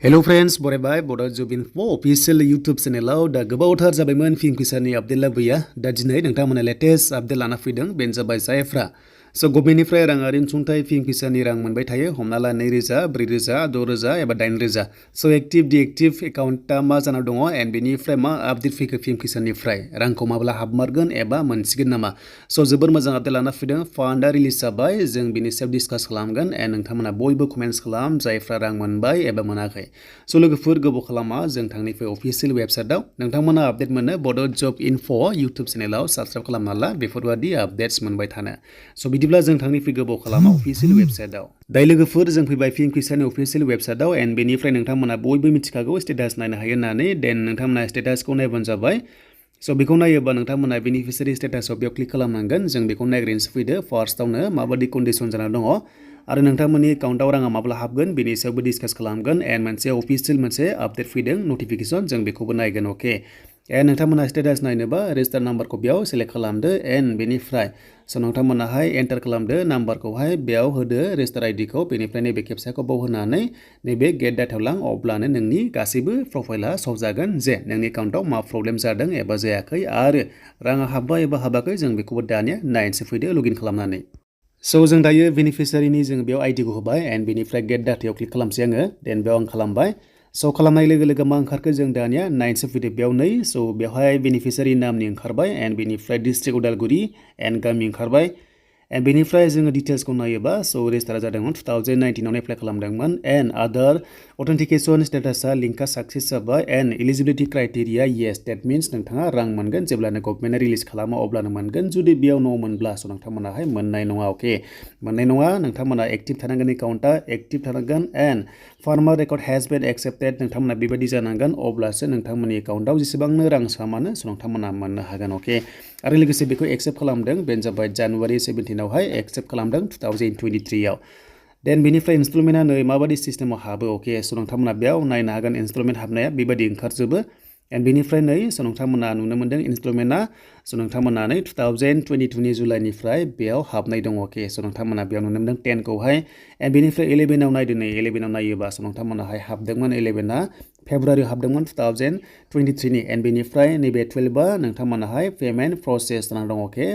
Hello friends, बरायबाय Bodo Job Info official YouTube channel दा गोबावथार जाबायमोन film किसाननि update लाबोया दा दिनै नोंथांमोना लेटेस्ट आपडेट लाना फैदों बेनो जाबाय जायफ्रा गभर्नमेन्टनिफ्राय राङारि अनसुंथाइ फिल्म किसाननि रां मोनबाय थायो हमना ला 2000 4000 6000 एबा 8000 एक्टिभ डिएक्टिभ एकाउन्टआ मा जाना दङ एन्ड बेनिफ्राय मा आपडेट फैखो फिल्म किसाननिफ्राय रांखौ माब्ला हाबमारगोन एबा मोनसिगोन नामा जोबोर मोजां आपडेट लाना फैदों फान्डआ रिलिज जाबाय जों बेनि सायाव डिसकास खालामगोन एन्ड नोंथांमोना बयबो कमेन्ट्स खालाम जायफ्रा रां मोनबाय एबा मोनाखै लोगोफोर गोबाव खालामा जों थांनिफ्राय अफिसियेल वेबसाइटआव नोंथांमोना आपडेट मोनो बड' जब इनफो इउटुब चेनेलाव साबस्क्राइब खालामना ला बेफोरबादि आपडेट्स मोनबाय थानो बिदिब्ला जों थांनिफ्राय गोबाव खालामा अफिसियेल वेबसाइटआव दाय लोगोफोर जों फैबाय फिल्म किसाननि अफिसियेल वेबसाइटआव एन्ड बेनिफ्राय नोंथांमोना बयबो मिथिखागौ स्टेटास नायनो हायो होननानै देन नोंथांमोना स्टेटासखौ नायबानो जाबाय बेखौ नायोबा नोंथांमोना बेनिफिशियारि स्टेटासआव बेयाव क्लिक खालामनांगोन जों बेखौ नायग्रोनोसो फैदो फार्स्टआवनो माबादि कन्डिसन जाना दङ आरो नोंथांमोननि एकाउन्टआव राङा माब्ला हाबगोन बेनि सायावबो डिसकास खालामगोन एन्ड मोनसे अफिसियेल मोनसे आपडेट फैदों नटिफिकेसन जों बेखौबो नायगोन अके एन्ड नोंथांमोना स्टेटास नायनोबा रेजिस्टार नाम्बारखौ बेयाव सेलेक्ट खालामदो एन्ड बेनिफ्राय नोंथांमोनाहाय एन्टार खालामदो नाम्बारखौहाय बेयाव होदो रेजिस्टार आइडिखौ बेनिफ्राय नैबे केपचाखौ बाव होनानै नैबे गेट डाटायाव लां अब्लानो नोंनि गासैबो प्रफाइला सल्भ जागोन जे नोंनि एकाउन्टआव मा प्रब्लेम जादों एबा जायाखै आरो राङा हाबबाय एबा हाबाखै जों बेखौबो दानिया नायनोसो फैदो लगिन खालामनानै जों दायो बेनिफिशियारिनि जों बेयाव आइडिखौ होबाय एन्ड बेनिफ्राय गेट डाटायाव क्लिक खालामसै आङो देन बेयाव आं खालामबाय खालामनाय लोगो लोगो मा ओंखारखो जों दानिया नायनोसो फैदो बेयाव नै बेवहाय बेनिफिशियारि नामनि ओंखारबाय एन्ड बेनिफ्राय डिस्ट्रिक्ट उदालगुरि एन्ड गामि ओंखारबाय एन्ड बेनिफ्राय जोङो डिटेल्सखौ नायोबा रेजिस्टार जादोंमोन 2019 आवनो एप्लाइ खालामदोंमोन एन्ड आदार अथेन्टिकेसन स्टेटासा लिंकआ साक्सेस जाबाय and eligibility criteria yes that means नोंथाङा रां मोनगोन जेब्लानो गभर्नमेन्टआ रिलिज खालामो अब्लानो मोनगोन जुदि बेयाव न' मोनब्ला नोंथांमोनाहाय मोननाय नङा अके मोननाय नङा नोंथांमोना एक्टिभ थानांगोन एकाउन्टआ एक्टिभ थानांगोन end farmer record has been accepted नोंथांमोना बेबायदि जानांगोन अब्लासो नोंथांमोननि एकाउन्टआव जेसेबांनो रां सामानो नोंथांमोना मोननो हागोन अके आरो लोगोसे बेखौ एक्सेप्ट खालामदों बेनो जाबाय जानुवारि 17 आवहाय एक्सेप्ट खालामदों 2023 आव देन बेनिफ्राय इनस्टलमेन्टआ नै माबादि सिस्टेमाव हाबो अके नोंथांमोना बेयाव नायनो हागोन इनस्टलमेन्ट हाबनाया बेबायदि ओंखारजोबो एन्ड बेनिफ्राय नै नोंथांमोना नुनो मोन्दों इनस्टलमेन्टआ नोंथांमोना नै 2022 जुलाइनिफ्राय बेयाव हाबनाय दङ अके नोंथांमोना बेयाव नुनो मोन्दों 10 खौहाय एन्ड बेनिफ्राय 11 आव नायदो नै 11 आव नायोबा नोंथांमोनाहाय हाबदोंमोन 11आ फेब्रुवारियाव हाबदोंमोन 2023 नि एन्ड बेनिफ्राय नैबे 12आ नोंथांमोनाहाय पेमेन्ट प्रसेस जाना दङ अके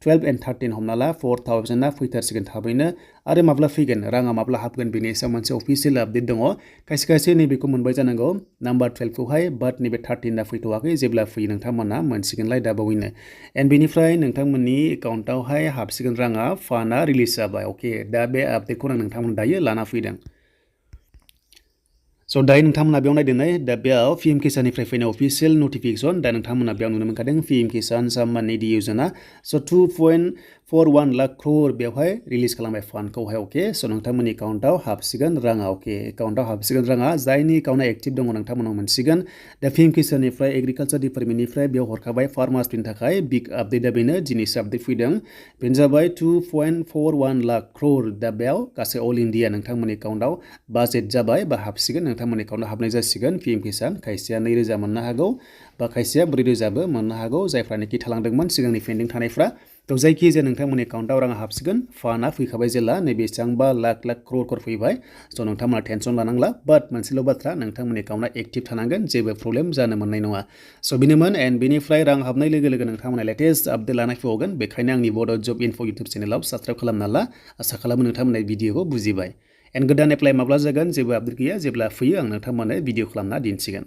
12 एन्ड 13 हमना ला 4000आ फैथारसिगोन थाबैनो आरो माब्ला फैगोन राङा माब्ला हाबगोन बेनि सायाव मोनसे अफिसियेल आपडेट दङ खायसे खायसे नैबेखौ मोनबाय जानांगौ नाम्बार 12 खौहाय बाट नैबे 13आ फैथ'वाखै जेब्ला फैयो नोंथांमोना मोनसिगोनलाय दाबावैनो एन्ड बेनिफ्राय नोंथांमोननि एकाउन्टआवहाय हाबसिगोन राङा फान्डआ रिलिज जाबाय अके दा बे आपडेटखौ आं नोंथांमोन दायो लाना फैदों दायो नोंथांमोना बेयाव नायदों नै दा बेयाव पिएम किसाननिफ्राय फैनाय अफिसियेल नटिफिकेसन दा नोंथांमोना बेयाव नुनो मोनखादों पिएम किसान सम्मान निधि योजना 2.41 लाख क्रर बेवहाय रिलिज खालामबाय फान्डखौहाय अके नोंथांमोननि एकाउन्टआव हाबसिगोन राङा अके एकाउन्टआव हाबसिगोन राङा जायनि एकाउन्टआ एक्टिभ दङ नोंथांमोनाव मोनसिगोन दा पिएम किसाननिफ्राय एग्रिकालचार डिपार्टमेन्टनिफ्राय बेयाव हरखाबाय फार्मार्सफोरनि थाखाय बिग आपडेटआ बेनो दिनैसो आपडेट फैदों बेनो जाबाय 2.41 लाख क्रर दा बेयाव गासै अल इन्डिया नोंथांमोननि एकाउन्टआव बाजेट जाबाय बा हाबसिगोन नोंथांमोननि एकाउन्टआव हाबनाय जासिगोन पिएम किसान खायसेया 2000 मोननो हागौ बा खायसेया 4000बो मोननो हागौ जायफ्रानोखि थालांदोंमोन सिगांनि पेन्डिं थानायफ्रा जायखिजाया नोंथांमोननि एकाउन्टआव राङा हाबसिगोन फान्डआ फैखाबाय जेला नैबे बेसेबांबा लाख क्रर फैबाय नोंथांमोना टेनसन लानांला बाट मोनसेल' बाथ्रा नोंथांमोननि एकाउन्टआ एक्टिभ थानांगोन जेबो प्रब्लेम जानो मोननाय नङा बेनोमोन एन्ड बेनिफ्राय रां हाबनाय लोगो लोगो नोंथांमोना लेटेस्ट आपडेट लानाय फैबावगोन बेखायनो आंनि बड' जब इनफो इउटुब चेनेलाव साबस्क्राइब खालामना ला आसा खालामो नोंथांमोना भिडिअखौ बुजिबाय एन्ड गोदान एप्लाइ माब्ला जागोन जेबो आपडेट गैया जेब्ला फैयो आं नोंथांमोननो भिडिअ खालामना दिन्थिगोन